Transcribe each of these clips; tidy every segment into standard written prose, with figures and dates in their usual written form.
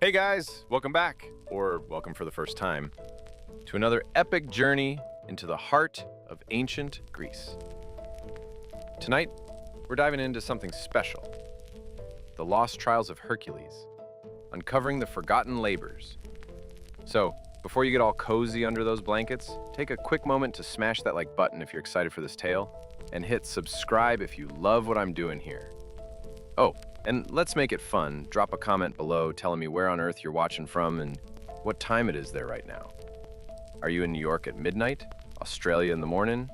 Hey guys, welcome back, or welcome for the first time, to another epic journey into the heart of ancient Greece. Tonight, we're diving into something special: the lost trials of Hercules, uncovering the forgotten labors. So, before you get all cozy under those blankets, take a quick moment to smash that like button if you're excited for this tale, and hit subscribe if you love what I'm doing here. Oh, and let's make it fun. Drop a comment below telling me where on earth you're watching from and what time it is there right now. Are you in New York at midnight? Australia in the morning?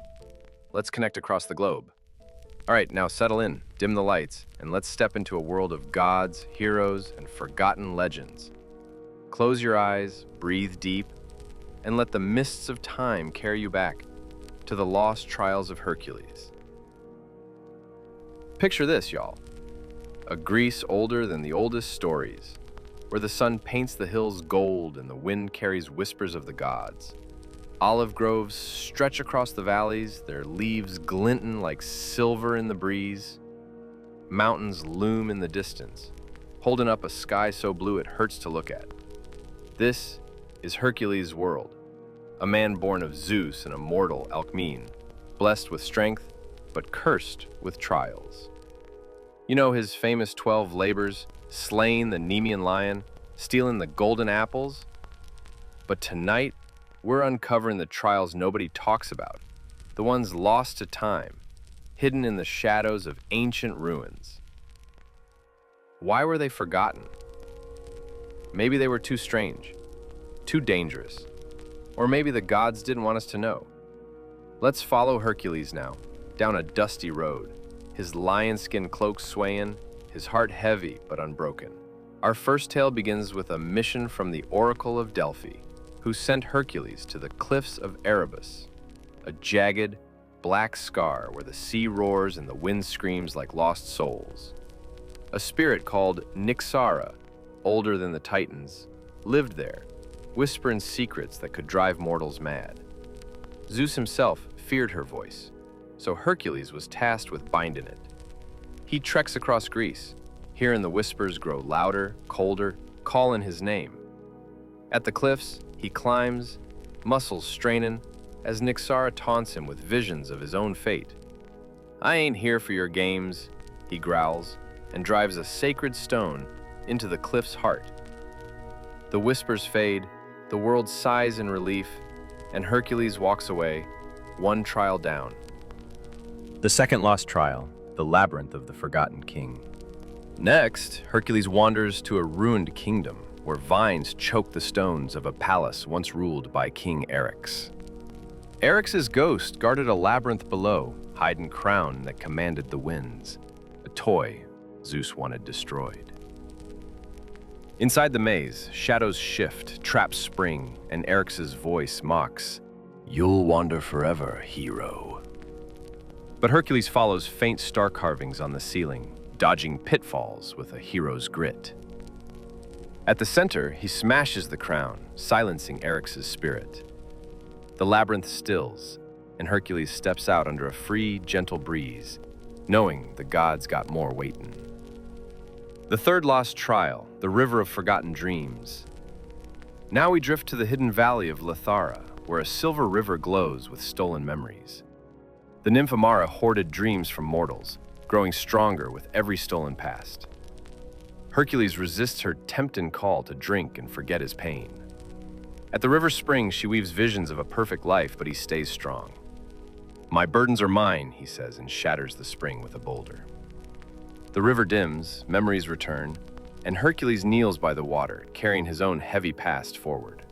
Let's connect across the globe. All right, now settle in, dim the lights, and let's step into a world of gods, heroes, and forgotten legends. Close your eyes, breathe deep, and let the mists of time carry you back to the lost trials of Hercules. Picture this, y'all. A Greece older than the oldest stories, where the sun paints the hills gold and the wind carries whispers of the gods. Olive groves stretch across the valleys, their leaves glinting like silver in the breeze. Mountains loom in the distance, holding up a sky so blue it hurts to look at. This is Hercules' world, a man born of Zeus and a mortal Alcmene, blessed with strength, but cursed with trials. You know his famous 12 labors, slaying the Nemean lion, stealing the golden apples? But tonight, we're uncovering the trials nobody talks about, the ones lost to time, hidden in the shadows of ancient ruins. Why were they forgotten? Maybe they were too strange, too dangerous, or maybe the gods didn't want us to know. Let's follow Hercules now, down a dusty road, his lion-skin cloak swaying, his heart heavy but unbroken. Our first tale begins with a mission from the Oracle of Delphi, who sent Hercules to the cliffs of Erebus, a jagged, black scar where the sea roars and the wind screams like lost souls. A spirit called Nyxara, older than the Titans, lived there, whispering secrets that could drive mortals mad. Zeus himself feared her voice, so Hercules was tasked with binding it. He treks across Greece, hearing the whispers grow louder, colder, calling his name. At the cliffs, he climbs, muscles straining, as Nyxara taunts him with visions of his own fate. "I ain't here for your games," he growls, and drives a sacred stone into the cliff's heart. The whispers fade, the world sighs in relief, and Hercules walks away, one trial down. The second lost trial, the labyrinth of the forgotten king. Next, Hercules wanders to a ruined kingdom where vines choke the stones of a palace once ruled by King Eryx. Eryx's ghost guarded a labyrinth below, hiding crown that commanded the winds, a toy Zeus wanted destroyed. Inside the maze, shadows shift, traps spring, and Eryx's voice mocks, "You'll wander forever, hero." But Hercules follows faint star carvings on the ceiling, dodging pitfalls with a hero's grit. At the center, he smashes the crown, silencing Eryx's spirit. The labyrinth stills, and Hercules steps out under a free, gentle breeze, knowing the gods got more waiting. The third lost trial, the river of forgotten dreams. Now we drift to the hidden valley of Lithara, where a silver river glows with stolen memories. The Nymphomara hoarded dreams from mortals, growing stronger with every stolen past. Hercules resists her tempting call to drink and forget his pain. At the river's spring, she weaves visions of a perfect life, but he stays strong. "My burdens are mine," he says, and shatters the spring with a boulder. The river dims, memories return, and Hercules kneels by the water, carrying his own heavy past forward.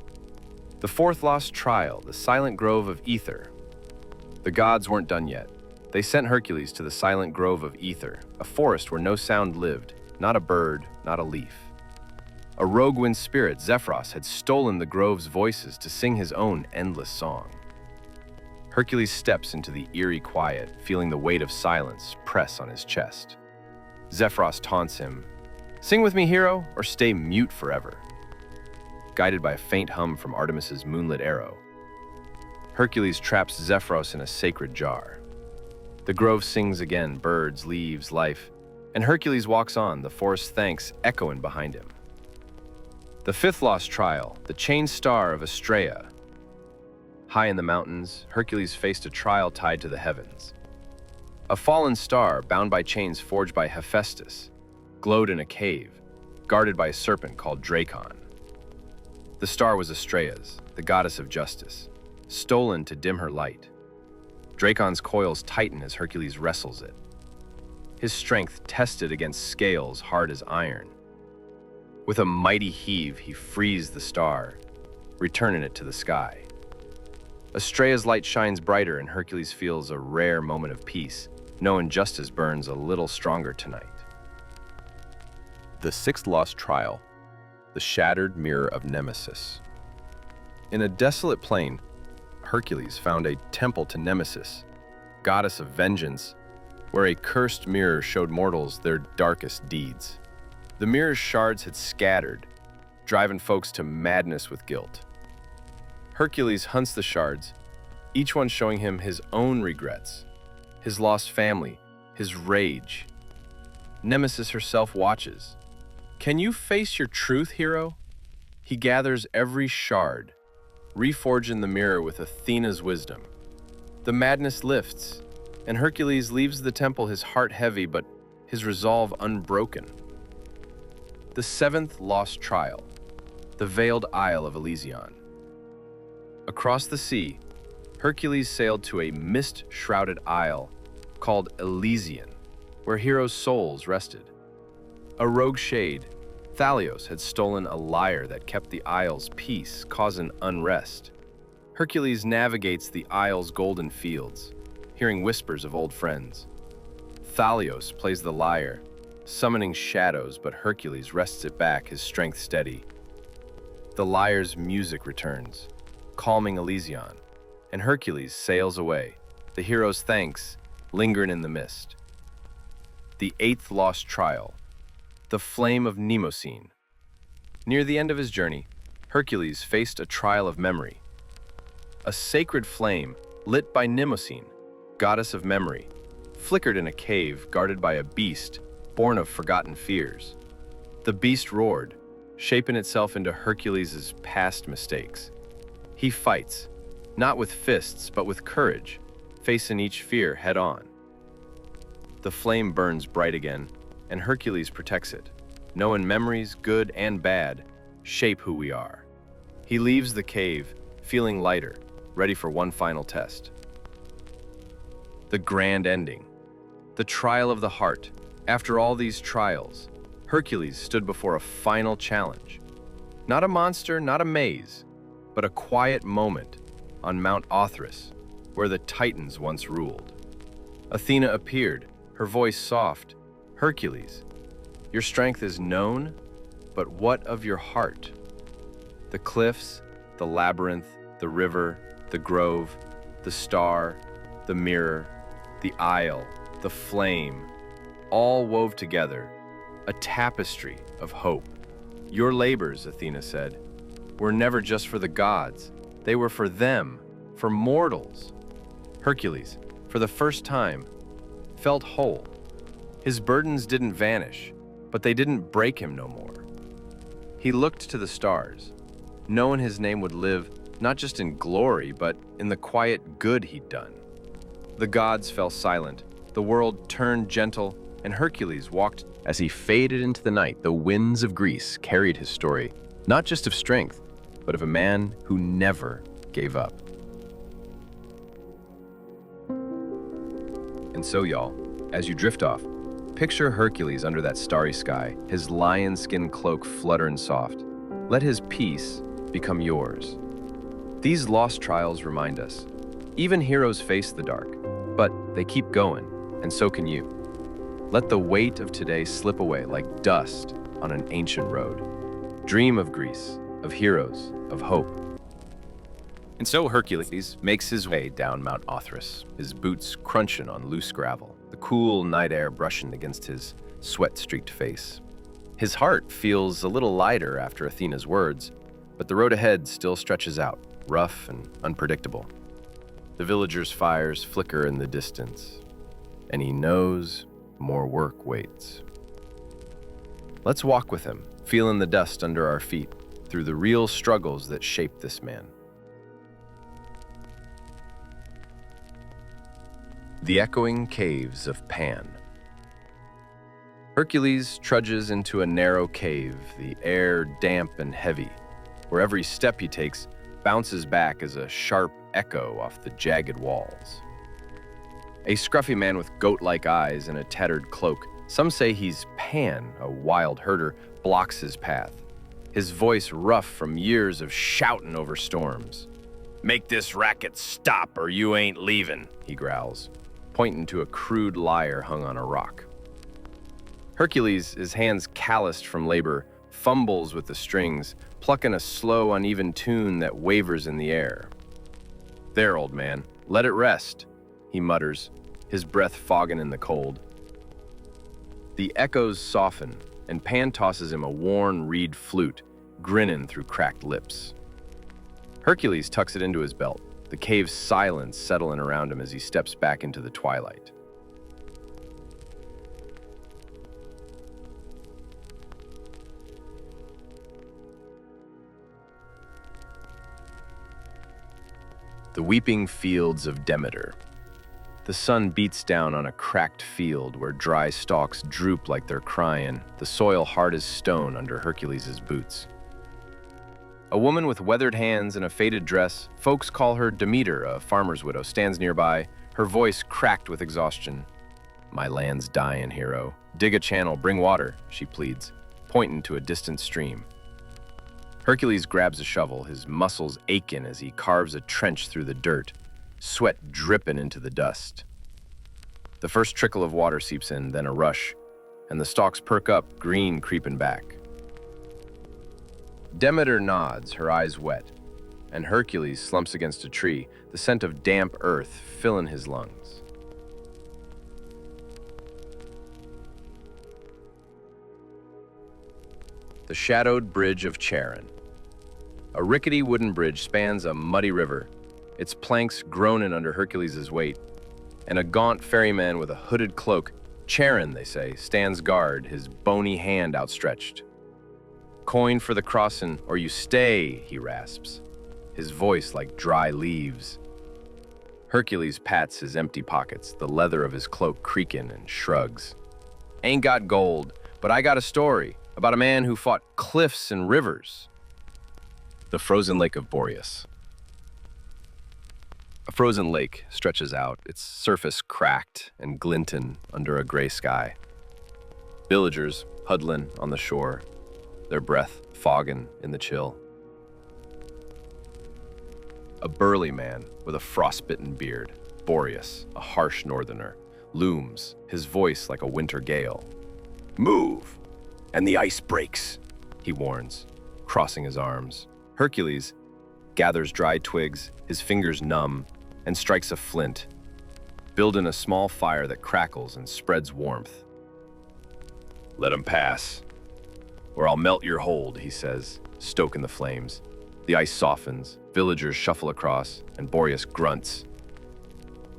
The fourth lost trial, the silent grove of Ether. The gods weren't done yet. They sent Hercules to the silent grove of Ether, a forest where no sound lived, not a bird, not a leaf. A rogue wind spirit, Zephyros, had stolen the grove's voices to sing his own endless song. Hercules steps into the eerie quiet, feeling the weight of silence press on his chest. Zephyros taunts him, "Sing with me, hero, or stay mute forever." Guided by a faint hum from Artemis's moonlit arrow, Hercules traps Zephyros in a sacred jar. The grove sings again, birds, leaves, life, and Hercules walks on, the forest thanks echoing behind him. The fifth lost trial, the chained star of Astraea. High in the mountains, Hercules faced a trial tied to the heavens. A fallen star, bound by chains forged by Hephaestus, glowed in a cave, guarded by a serpent called Dracon. The star was Astraea's, the goddess of justice, stolen to dim her light. Dracon's coils tighten as Hercules wrestles it, his strength tested against scales hard as iron. With a mighty heave, he frees the star, returning it to the sky. Astraea's light shines brighter, and Hercules feels a rare moment of peace, knowing justice burns a little stronger tonight. The sixth lost trial, the shattered mirror of Nemesis. In a desolate plain, Hercules found a temple to Nemesis, goddess of vengeance, where a cursed mirror showed mortals their darkest deeds. The mirror's shards had scattered, driving folks to madness with guilt. Hercules hunts the shards, each one showing him his own regrets, his lost family, his rage. Nemesis herself watches. Can you face your truth, hero? He gathers every shard, reforging the mirror with Athena's wisdom. The madness lifts, and Hercules leaves the temple, his heart heavy, but his resolve unbroken. The seventh lost trial, the veiled isle of Elysion. Across the sea, Hercules sailed to a mist-shrouded isle called Elysian, where heroes' souls rested. A rogue shade, Thalios, had stolen a lyre that kept the isle's peace, causing unrest. Hercules navigates the isle's golden fields, hearing whispers of old friends. Thalios plays the lyre, summoning shadows, but Hercules wrests it back, his strength steady. The lyre's music returns, calming Elysion, and Hercules sails away, the hero's thanks lingering in the mist. The eighth lost trial, the flame of Mnemosyne. Near the end of his journey, Hercules faced a trial of memory. A sacred flame, lit by Mnemosyne, goddess of memory, flickered in a cave guarded by a beast born of forgotten fears. The beast roared, shaping itself into Hercules' past mistakes. He fights, not with fists, but with courage, facing each fear head-on. The flame burns bright again, and Hercules protects it, knowing memories, good and bad, shape who we are. He leaves the cave, feeling lighter, ready for one final test. The grand ending, the trial of the heart. After all these trials, Hercules stood before a final challenge. Not a monster, not a maze, but a quiet moment on Mount Othrys, where the Titans once ruled. Athena appeared, her voice soft. Hercules, your strength is known, but what of your heart? The cliffs, the labyrinth, the river, the grove, the star, the mirror, the isle, the flame, all wove together, a tapestry of hope. Your labors, Athena said, were never just for the gods. They were for them, for mortals. Hercules, for the first time, felt whole. His burdens didn't vanish, but they didn't break him no more. He looked to the stars, knowing his name would live not just in glory, but in the quiet good he'd done. The gods fell silent, the world turned gentle, and Hercules walked. As he faded into the night, the winds of Greece carried his story, not just of strength, but of a man who never gave up. And so, y'all, as you drift off, picture Hercules under that starry sky, his lion skin cloak fluttering soft. Let his peace become yours. These lost trials remind us, even heroes face the dark, but they keep going, and so can you. Let the weight of today slip away like dust on an ancient road. Dream of Greece, of heroes, of hope. And so Hercules makes his way down Mount Othrys, his boots crunching on loose gravel, the cool night air brushing against his sweat-streaked face. His heart feels a little lighter after Athena's words, but the road ahead still stretches out, rough and unpredictable. The villagers' fires flicker in the distance, and he knows more work waits. Let's walk with him, feeling the dust under our feet, through the real struggles that shaped this man. The echoing caves of Pan. Hercules trudges into a narrow cave, the air damp and heavy, where every step he takes bounces back as a sharp echo off the jagged walls. A scruffy man with goat-like eyes and a tattered cloak, some say he's Pan, a wild herder, blocks his path, his voice rough from years of shouting over storms. "Make this racket stop or you ain't leaving," he growls, pointing to a crude lyre hung on a rock. Hercules, his hands calloused from labor, fumbles with the strings, plucking a slow, uneven tune that wavers in the air. "There, old man, let it rest," he mutters, his breath fogging in the cold. The echoes soften, and Pan tosses him a worn reed flute, grinning through cracked lips. Hercules tucks it into his belt, the cave's silence settling around him as he steps back into the twilight. The weeping fields of Demeter. The sun beats down on a cracked field where dry stalks droop like they're crying, the soil hard as stone under Hercules' boots. A woman with weathered hands and a faded dress, folks call her Demeter, a farmer's widow, stands nearby, her voice cracked with exhaustion. "My land's dying, hero. Dig a channel, bring water," she pleads, pointing to a distant stream. Hercules grabs a shovel, his muscles aching as he carves a trench through the dirt, sweat dripping into the dust. The first trickle of water seeps in, then a rush, and the stalks perk up, green creeping back. Demeter nods, her eyes wet, and Hercules slumps against a tree, the scent of damp earth filling his lungs. The shadowed bridge of Charon. A rickety wooden bridge spans a muddy river, its planks groaning under Hercules' weight, and a gaunt ferryman with a hooded cloak, Charon, they say, stands guard, his bony hand outstretched. "Coin for the crossing, or you stay," he rasps, his voice like dry leaves. Hercules pats his empty pockets, the leather of his cloak creaking, and shrugs. "Ain't got gold, but I got a story about a man who fought cliffs and rivers." The frozen lake of Boreas. A frozen lake stretches out, its surface cracked and glinting under a gray sky. Villagers huddling on the shore, their breath fogging in the chill. A burly man with a frostbitten beard, Boreas, a harsh northerner, looms, his voice like a winter gale. "Move, and the ice breaks," he warns, crossing his arms. Hercules gathers dry twigs, his fingers numb, and strikes a flint, building a small fire that crackles and spreads warmth. "Let him pass, or I'll melt your hold," he says, stoking the flames. The ice softens, villagers shuffle across, and Boreas grunts,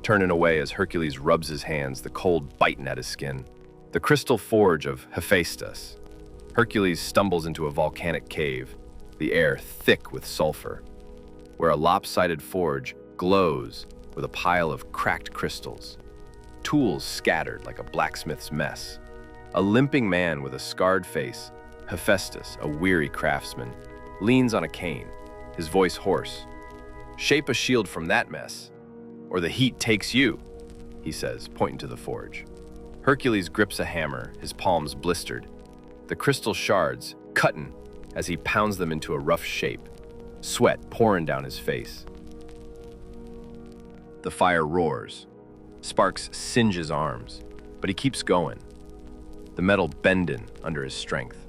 turning away as Hercules rubs his hands, the cold biting at his skin. The crystal forge of Hephaestus. Hercules stumbles into a volcanic cave, the air thick with sulfur, where a lopsided forge glows with a pile of cracked crystals, tools scattered like a blacksmith's mess. A limping man with a scarred face, Hephaestus, a weary craftsman, leans on a cane, his voice hoarse. "Shape a shield from that mess, or the heat takes you," he says, pointing to the forge. Hercules grips a hammer, his palms blistered, the crystal shards cutting as he pounds them into a rough shape, sweat pouring down his face. The fire roars. Sparks singe his arms, but he keeps going, the metal bending under his strength.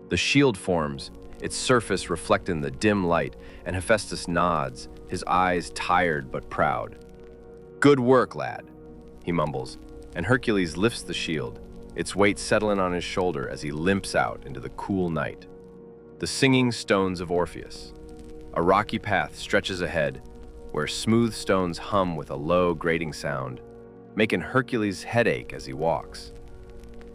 The shield forms, its surface reflecting the dim light, and Hephaestus nods, his eyes tired but proud. "Good work, lad," he mumbles, and Hercules lifts the shield, its weight settling on his shoulder as he limps out into the cool night. The singing stones of Orpheus. A rocky path stretches ahead, where smooth stones hum with a low, grating sound, making Hercules' head ache as he walks.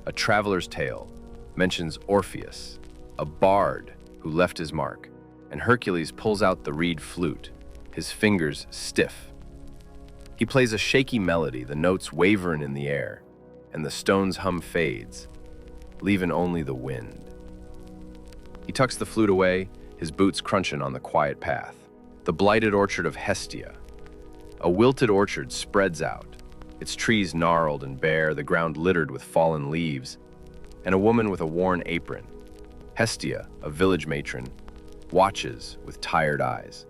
A traveler's tale mentions Orpheus, a bard who left his mark, and Hercules pulls out the reed flute, his fingers stiff. He plays a shaky melody, the notes wavering in the air, and the stone's hum fades, leaving only the wind. He tucks the flute away, his boots crunching on the quiet path. The blighted orchard of Hestia. A wilted orchard spreads out, its trees gnarled and bare, the ground littered with fallen leaves, and a woman with a worn apron, Hestia, a village matron, watches with tired eyes.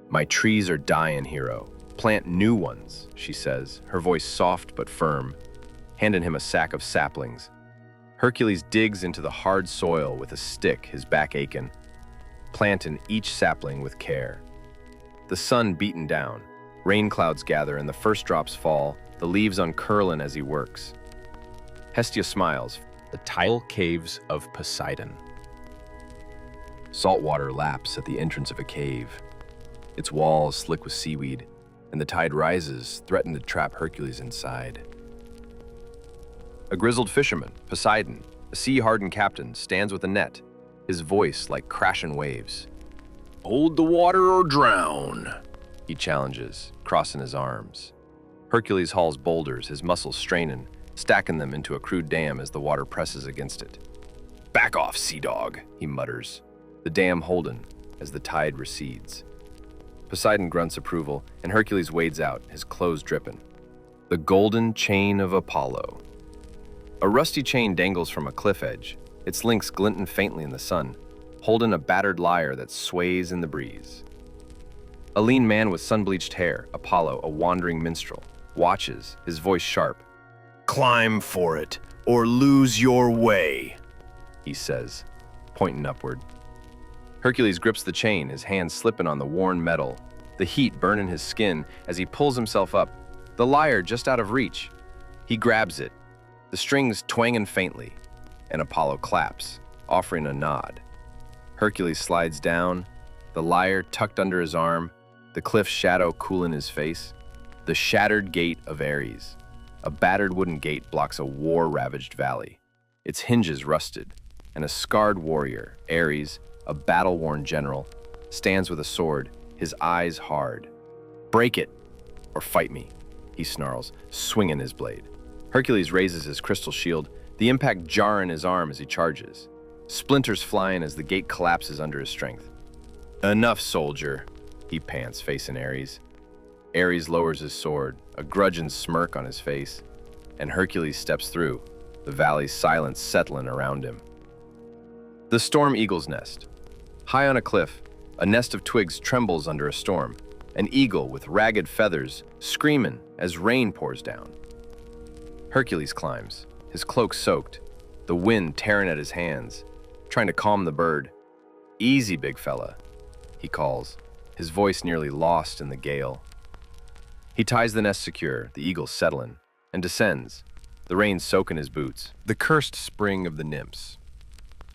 "My trees are dying, hero. Plant new ones," she says, her voice soft but firm, handing him a sack of saplings. Hercules digs into the hard soil with a stick, his back aching, planting each sapling with care. The sun beaten down, rain clouds gather and the first drops fall, the leaves uncurling as he works. Hestia smiles. The tidal caves of Poseidon. Salt water laps at the entrance of a cave. Its walls slick with seaweed, and the tide rises, threatening to trap Hercules inside. A grizzled fisherman, Poseidon, a sea-hardened captain, stands with a net, his voice like crashing waves. "Hold the water or drown," he challenges, crossing his arms. Hercules hauls boulders, his muscles straining, stacking them into a crude dam as the water presses against it. "Back off, sea dog," he mutters, the dam holding as the tide recedes. Poseidon grunts approval, and Hercules wades out, his clothes dripping. The golden chain of Apollo. A rusty chain dangles from a cliff edge, its links glinting faintly in the sun, holding a battered lyre that sways in the breeze. A lean man with sun-bleached hair, Apollo, a wandering minstrel, watches, his voice sharp. "Climb for it, or lose your way," he says, pointing upward. Hercules grips the chain, his hands slipping on the worn metal, the heat burning his skin as he pulls himself up, the lyre just out of reach. He grabs it, the strings twanging faintly, and Apollo claps, offering a nod. Hercules slides down, the lyre tucked under his arm, the cliff's shadow cooling his face. The shattered gate of Ares. A battered wooden gate blocks a war-ravaged valley, its hinges rusted, and a scarred warrior, Ares, a battle-worn general, stands with a sword, his eyes hard. "Break it, or fight me," he snarls, swinging his blade. Hercules raises his crystal shield, the impact jarring his arm as he charges. Splinters flying as the gate collapses under his strength. "Enough, soldier," he pants, facing Ares. Ares lowers his sword, a grudging smirk on his face, and Hercules steps through, the valley's silence settling around him. The storm eagle's nest. High on a cliff, a nest of twigs trembles under a storm, an eagle with ragged feathers screaming as rain pours down. Hercules climbs, his cloak soaked, the wind tearing at his hands, trying to calm the bird. "Easy, big fella," he calls, his voice nearly lost in the gale. He ties the nest secure, the eagle settling, and descends, the rain soaking his boots. The cursed spring of the nymphs.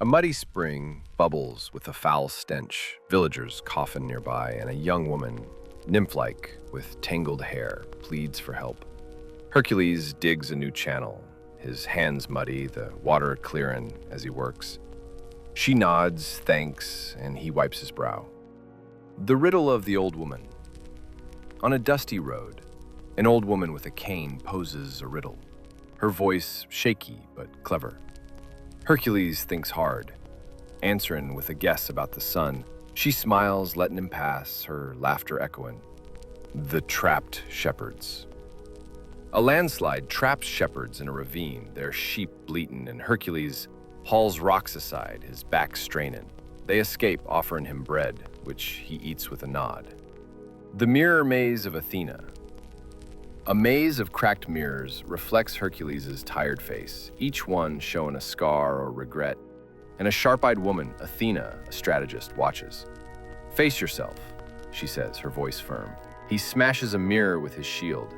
A muddy spring bubbles with a foul stench, villagers coffin nearby, and a young woman, nymph-like, with tangled hair, pleads for help. Hercules digs a new channel, his hands muddy, the water clearing as he works. She nods, thanks, and he wipes his brow. The riddle of the old woman. On a dusty road, an old woman with a cane poses a riddle, her voice shaky but clever. Hercules thinks hard, answering with a guess about the sun. She smiles, letting him pass, her laughter echoing. The trapped shepherds. A landslide traps shepherds in a ravine, their sheep bleating, and Hercules hauls rocks aside, his back straining. They escape, offering him bread, which he eats with a nod. The mirror maze of Athena. A maze of cracked mirrors reflects Hercules' tired face, each one showing a scar or regret, and a sharp-eyed woman, Athena, a strategist, watches. "Face yourself," she says, her voice firm. He smashes a mirror with his shield,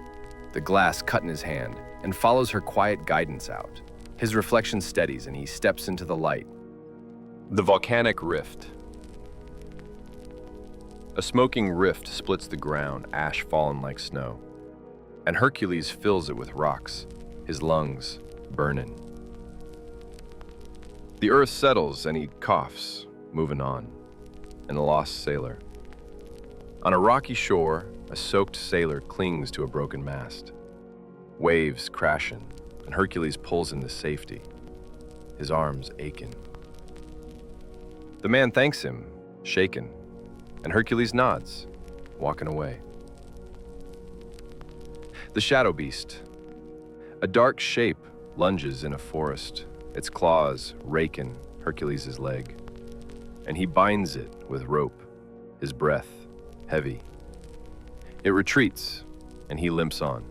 the glass cut in his hand, and follows her quiet guidance out. His reflection steadies and he steps into the light. The volcanic rift. A smoking rift splits the ground, ash falling like snow, and Hercules fills it with rocks, his lungs burning. The earth settles and he coughs, moving on, and a lost sailor. On a rocky shore, a soaked sailor clings to a broken mast. Waves crashing, and Hercules pulls him to safety, his arms aching. The man thanks him, shaken, and Hercules nods, walking away. The shadow beast. A dark shape lunges in a forest, its claws raking Hercules' leg, and he binds it with rope, his breath heavy. It retreats, and he limps on.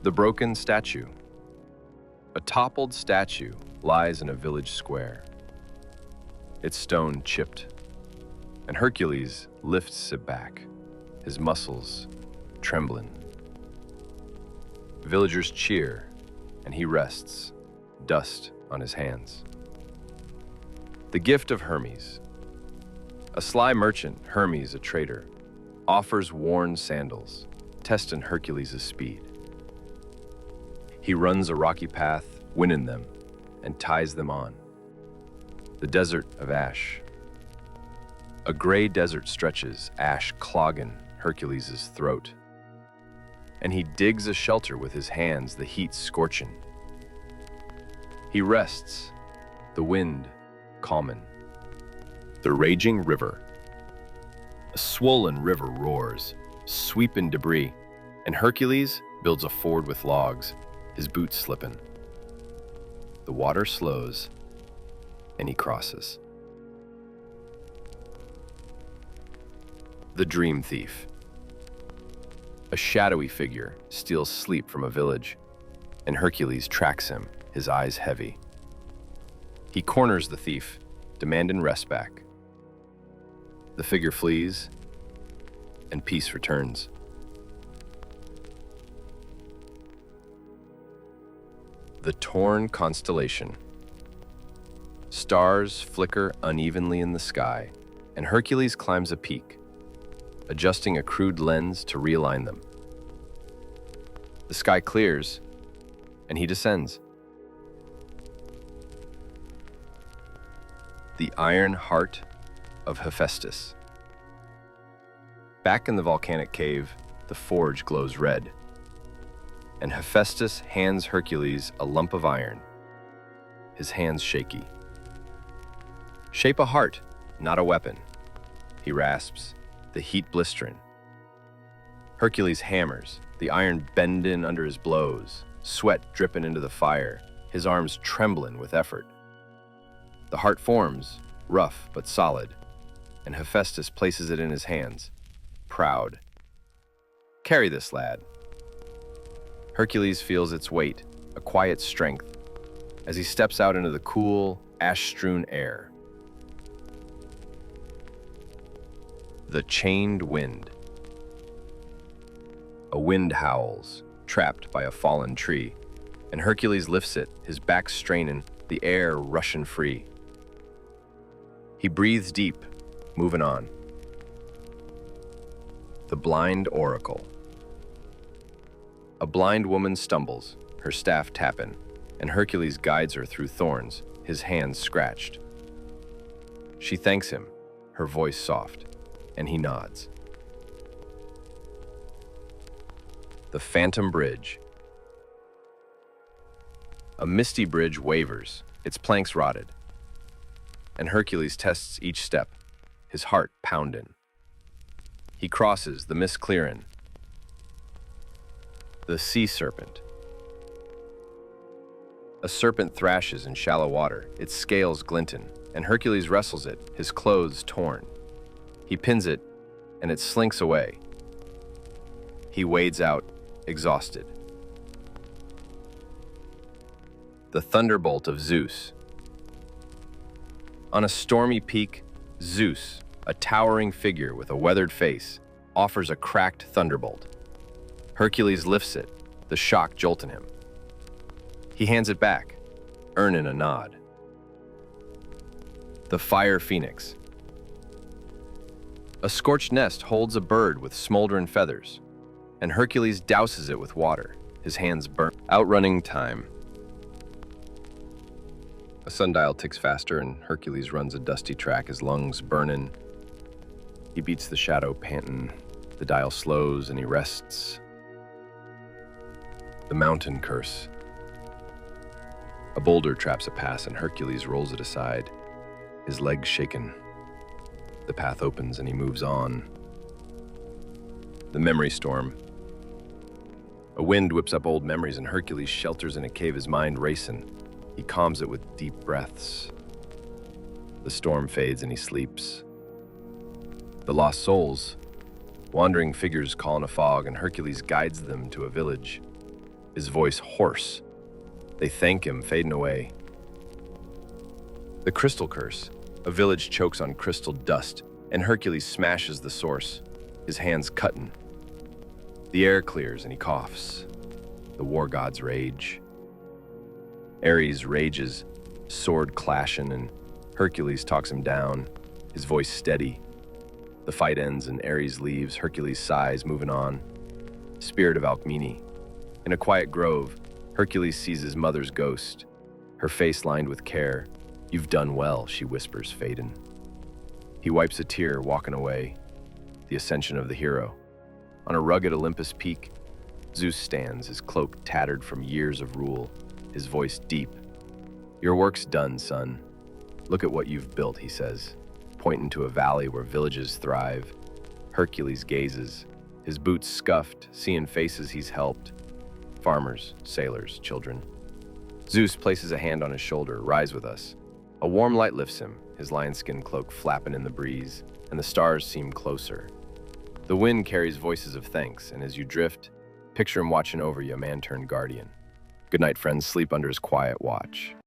The broken statue. A toppled statue lies in a village square, its stone chipped, and Hercules lifts it back, his muscles trembling. Villagers cheer, and he rests, dust on his hands. The gift of Hermes. A sly merchant, Hermes a trader, offers worn sandals, testing Hercules' speed. He runs a rocky path, winning them, and ties them on. The desert of ash. A gray desert stretches, ash clogging Hercules' throat. And he digs a shelter with his hands, the heat scorching. He rests, the wind calming. The raging river. A swollen river roars, sweeping debris, and Hercules builds a ford with logs, his boots slipping. The water slows, and he crosses. The dream thief. A shadowy figure steals sleep from a village, and Hercules tracks him, his eyes heavy. He corners the thief, demanding rest back. The figure flees, and peace returns. The torn constellation. Stars flicker unevenly in the sky, and Hercules climbs a peak, adjusting a crude lens to realign them. The sky clears, and he descends. The iron heart of Hephaestus. Back in the volcanic cave, the forge glows red, and Hephaestus hands Hercules a lump of iron, his hands shaky. Shape a heart, not a weapon, he rasps, the heat blistering. Hercules hammers, the iron bending under his blows, sweat dripping into the fire, his arms trembling with effort. The heart forms, rough but solid, and Hephaestus places it in his hands, proud. Carry this, lad. Hercules feels its weight, a quiet strength, as he steps out into the cool, ash-strewn air. The chained wind. A wind howls, trapped by a fallen tree, and Hercules lifts it, his back straining, the air rushing free. He breathes deep, moving on. The blind oracle. A blind woman stumbles, her staff tapping, and Hercules guides her through thorns, his hands scratched. She thanks him, her voice soft, and he nods. The phantom bridge. A misty bridge wavers, its planks rotted, and Hercules tests each step, his heart pounding. He crosses, the mist clearing. The sea serpent. A serpent thrashes in shallow water, its scales glinting, and Hercules wrestles it, his clothes torn. He pins it, and it slinks away. He wades out, exhausted. The thunderbolt of Zeus. On a stormy peak, Zeus, a towering figure with a weathered face, offers a cracked thunderbolt. Hercules lifts it, the shock jolting him. He hands it back, earning a nod. The fire phoenix. A scorched nest holds a bird with smoldering feathers, and Hercules douses it with water, his hands burnt. Outrunning time. A sundial ticks faster, and Hercules runs a dusty track, his lungs burning. He beats the shadow, panting. The dial slows, and he rests. The mountain curse. A boulder traps a pass, and Hercules rolls it aside, his legs shaken. The path opens, and he moves on. The memory storm. A wind whips up old memories, and Hercules shelters in a cave, his mind racing. He calms it with deep breaths. The storm fades, and he sleeps. The lost souls. Wandering figures call in a fog, and Hercules guides them to a village, his voice hoarse. They thank him, fading away. The crystal curse. A village chokes on crystal dust, and Hercules smashes the source, his hands cutting. The air clears, and he coughs. The war gods rage. Ares rages, sword clashing, and Hercules talks him down, his voice steady. The fight ends, and Ares leaves. Hercules sighs, moving on. Spirit of Alcmene. In a quiet grove, Hercules sees his mother's ghost, her face lined with care. "You've done well," she whispers, fading. He wipes a tear, walking away. The ascension of the hero. On a rugged Olympus peak, Zeus stands, his cloak tattered from years of rule, his voice deep. "Your work's done, son. Look at what you've built," he says, pointing to a valley where villages thrive. Hercules gazes, his boots scuffed, seeing faces he's helped. Farmers, sailors, children. Zeus places a hand on his shoulder. "Rise with us." A warm light lifts him, his lion-skin cloak flapping in the breeze, and the stars seem closer. The wind carries voices of thanks, and as you drift, picture him watching over you, a man turned guardian. Good night, friends. Sleep under his quiet watch.